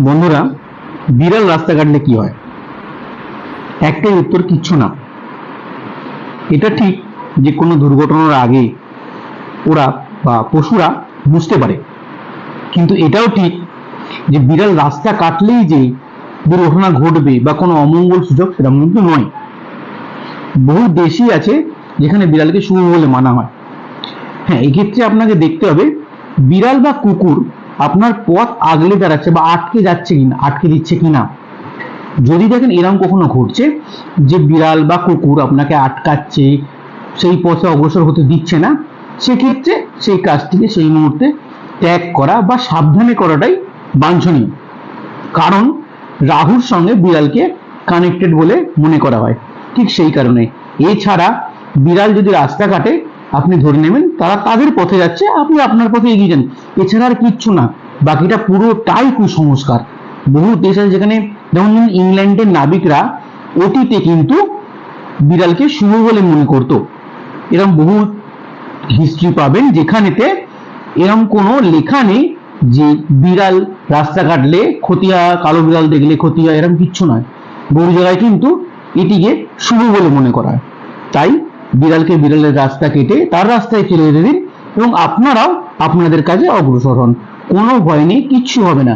বন্ধুরা, বিড়াল রাস্তা কাটলে কি হয়? একটাই উত্তর, কিচ্ছু না। এটা ঠিক যে কোনো দুর্ঘটনার আগে ওরা বা পশুরা বুঝতে পারে, কিন্তু এটাও ঠিক যে বিড়াল রাস্তা কাটলেই যে দুর্ঘটনা ঘটবে বা কোনো অমঙ্গল সূচক সেটা কিন্তু নয়। বহু দেশই আছে যেখানে বিড়ালকে শুভ বলে মানা হয়। হ্যাঁ, এক্ষেত্রে আপনাকে দেখতে হবে বিড়াল বা কুকুর আপনার পথ আগলে দাঁড়াচ্ছে বা আটকে দিচ্ছে কিনা। যদি দেখেন এরকম কখনো ঘটছে যে বিড়াল বা কুকুর আপনাকে আটকাচ্ছে, সেই পথে অগ্রসর হতে দিচ্ছে না, সেক্ষেত্রে সেই কাজটিকে সেই মুহূর্তে ত্যাগ করা বা সাবধানে করাটাই বাঞ্ছনীয়। কারণ রাহুর সঙ্গে বিড়ালকে কানেক্টেড বলে মনে করা হয়, ঠিক সেই কারণে। এছাড়া বিড়াল যদি রাস্তা কাটে, আপনি ধরে নেবেন তারা তাদের পথে যাচ্ছে, আপনি আপনার পথে এগিয়ে যান। এছাড়া আর কিচ্ছু না, বাকিটা পুরোটাই কুসংস্কার। বহু দেশ আছে যেখানে, যেমন ইংল্যান্ডের নাবিকরা অতীতে কিন্তু বিড়ালকে শুভ বলে মনে করতো। এরকম বহু হিস্ট্রি পাবেন যেখানেতে এরকম কোনো লেখা নেই যে বিড়াল রাস্তা কাটলে ক্ষতি হয়, কালো বিড়াল দেখলে ক্ষতি হয়, এরকম কিচ্ছু নয়। বহু জায়গায় কিন্তু এটিকে শুভ বলে মনে করা হয়। তাই বিড়ালকে বিড়ালের রাস্তা কেটে তার রাস্তায় চলে যেতে দিন এবং আপনারাও আপনাদের কাজে অগ্রসর হন। কোনো ভয় নেই, কিচ্ছু হবে না।